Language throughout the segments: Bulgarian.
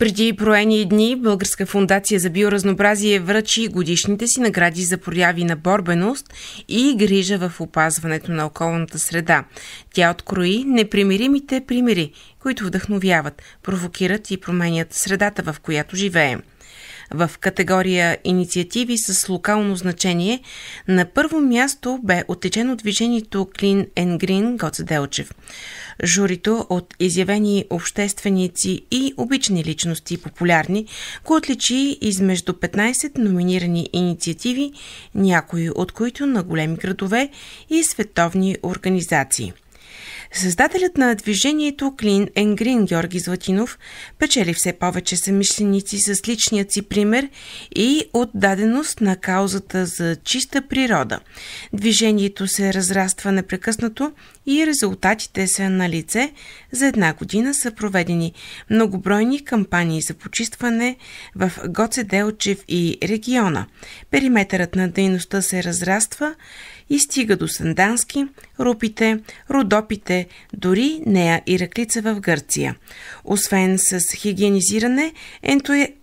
Преди броени дни Българска фондация за биоразнообразие връчи годишните си награди за прояви на борбеност и грижа в опазването на околната среда. Тя открои непримиримите примери, които вдъхновяват, провокират и променят средата, в която живеем. В категория инициативи с локално значение на първо място бе отличено движението Clean and Green Гоце Делчев. Журито от изявени общественици и обичани личности популярни го отличи измежду 15 номинирани инициативи, някои от които на големи градове и световни организации. Създателят на движението Clean and Green Георги Златинов печели все повече съмишленици с личният си пример и отдаденост на каузата за чиста природа. Движението се разраства непрекъснато и резултатите са на лице. За една година са проведени многобройни кампании за почистване в Гоце Делчев и региона. Периметърът на дейността се разраства и стига до Сандански, Рупите, Родопите, дори Нея и Раклица в Гърция. Освен с хигиенизиране,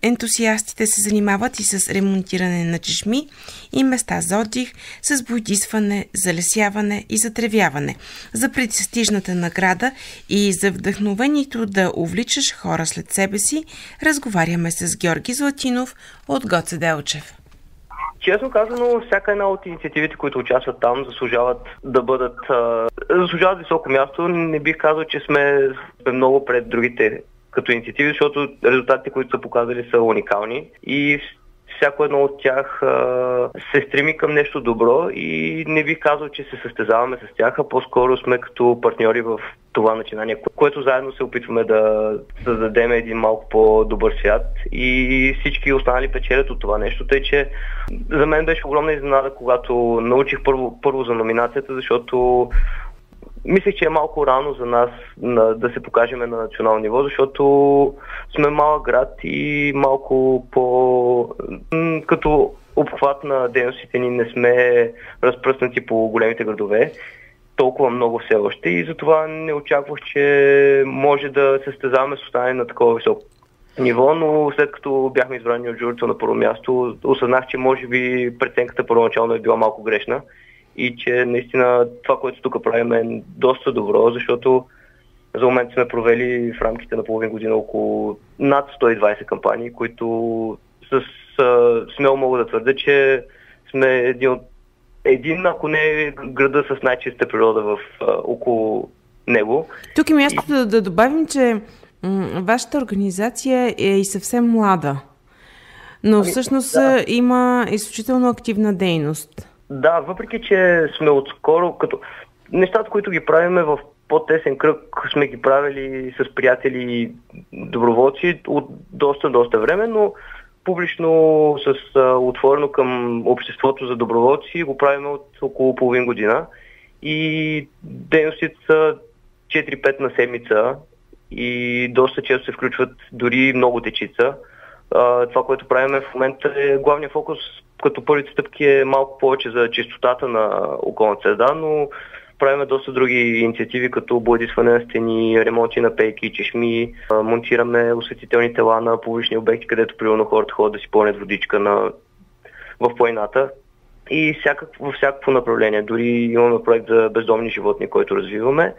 ентусиастите се занимават и с ремонтиране на чешми и места за отдих, с бойдисване, залесяване и затревяване. За престижната награда и за вдъхновението да увличаш хора след себе си, разговаряме с Георги Златинов от Гоце Делчев. Честно казано, всяка една от инициативите, които участват там, заслужават високо място. Не бих казал, че сме много пред другите като инициативи, защото резултатите, които са показали, са уникални и всяко едно от тях се стреми към нещо добро и не бих казал, че се състезаваме с тях, а по-скоро сме като партньори в това начинание, което заедно се опитваме да създадем един малко по-добър свят и всички останали печелят от това нещо. Тъй, че за мен беше огромна изненада, когато научих първо за номинацията, защото мислех, че е малко рано за нас да се покажем на национално ниво, защото сме малък град и малко като обхват на дейностите ни не сме разпръснати по големите градове толкова много все още и затова не очаквах, че може да се състезаваме с останали на такова високо ниво, но след като бяхме избрани от журито на първо място, осъзнах, че може би преценката първоначално е била малко грешна и че наистина това, което тук правим е доста добро, защото за момент сме провели в рамките на половин година около над 120 кампании, които смело мога да твърдя, че сме един, ако не града с най-чиста природа около него. Тук е мястото да добавим, че вашата организация е и съвсем млада, но всъщност има изключително активна дейност. Да, въпреки че сме отскоро, като нещата, които ги правиме в по-тесен кръг, сме ги правили с приятели и доброволци от доста време, но публично отворено към обществото за доброволци го правим от около половин година и дейностите са 4-5 на седмица и доста често се включват дори много дечица. Това, което правим в момента е главният фокус, като първите стъпки е малко повече за чистотата на околната среда, но правим доста други инициативи, като бойдисване на стени, ремонти на пейки, чешми, монтираме осветителни тела на публични обекти, където примерно хората ходят да си пълнят водичка в планината и във всякакво направление. Дори имаме проект за бездомни животни, който развиваме,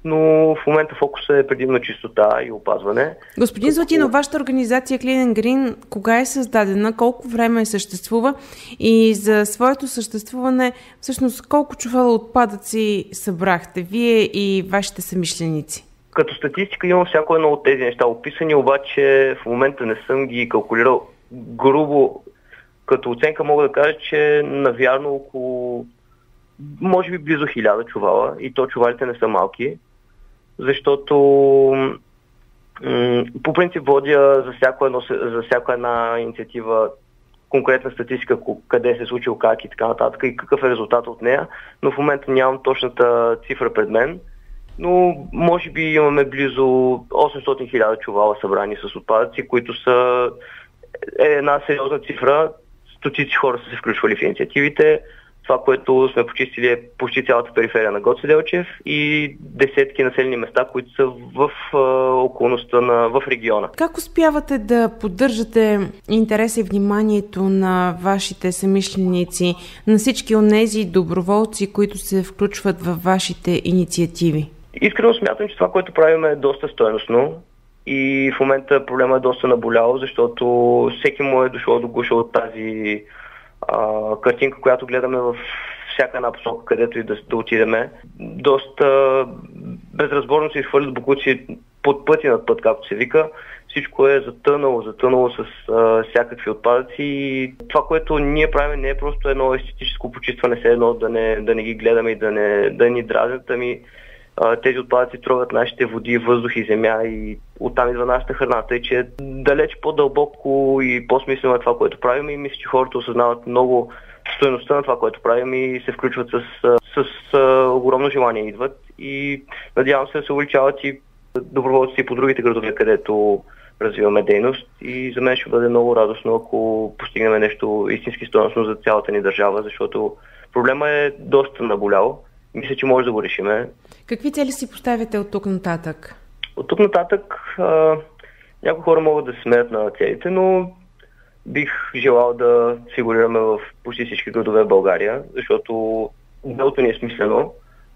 но в момента фокусът е предимно чистота и опазване. Господин Златинов, вашата организация Clean and Green кога е създадена, колко време съществува и за своето съществуване всъщност колко чувала отпадъци събрахте вие и вашите съмишленици? Като статистика имам всяко едно от тези неща описани, обаче в момента не съм ги калкулирал грубо. Като оценка мога да кажа, че навярно около може би близо 1000 чувала и то чувалите не са малки. Защото по принцип водя за всяка една инициатива конкретна статистика, къде се е случило, как и така нататък и какъв е резултат от нея, но в момента нямам точната цифра пред мен, но може би имаме близо 800 000 чувала събрани с отпадъци, които са една сериозна цифра. Стотици хора са се включвали в инициативите. Това, което сме почистили, е почти цялата периферия на Гоце Делчев и десетки населени места, които са в околността в региона. Как успявате да поддържате интереса и вниманието на вашите съмишленици, на всички онези доброволци, които се включват във вашите инициативи? Искрено смятам, че това, което правим, е доста стойностно и в момента проблема е доста наболял, защото всеки му е дошло до гуша от тази картинка, която гледаме в всяка една посока, където и да отидеме. Доста безразборно се изхвърлят боклуци под път и над път, както се вика. Всичко е затънало с всякакви отпадъци и това, което ние правим, не е просто едно естетическо почистване, все едно да не ги гледаме и да ни дразнят, ами тези отпадъци тровят нашите води, въздух и земя и оттам идва нашата храна. Тъй, че е далеч по-дълбоко и по-смислено е това, което правим и мисля, че хората осъзнават много стойността на това, което правим и се включват с огромно желание идват и надявам се да се увеличават и доброволците и по другите градове, където развиваме дейност и за мен ще бъде много радостно, ако постигнем нещо истински стойностно за цялата ни държава, защото проблема е доста наболял. Мисля, че може да го решиме. Какви цели си поставяте от тук нататък? От тук нататък някои хора могат да се смеят на целите, но бих желал да фигурираме в почти всички градове в България, защото делото ни е смислено.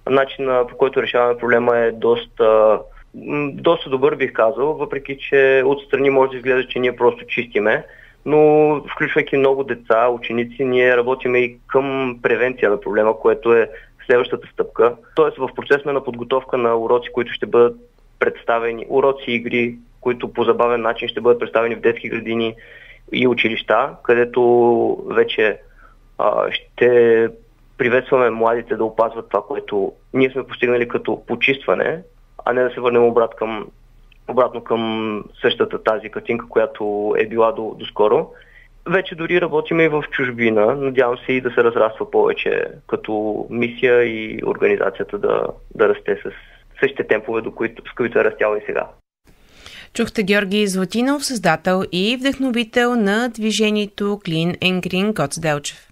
Начинът, по който решаваме проблема, е доста добър, бих казал, въпреки че отстрани може да изглежда, че ние просто чистиме, но включвайки много деца, ученици, ние работиме и към превенция на проблема, което е следващата стъпка. Тоест в процес на подготовка на уроци, които ще бъдат представени, уроци и игри, които по забавен начин ще бъдат представени в детски градини и училища, където вече ще приветстваме младите да опазват това, което ние сме постигнали като почистване, а не да се върнем обратно към същата тази картинка, която е била доскоро. Вече дори работим и в чужбина. Надявам се и да се разраства повече като мисия и организацията да расте с същите темпове, с които е растяла и сега. Чухте Георги Златинов, създател и вдъхновител на движението Clean and Green Гоце Делчев.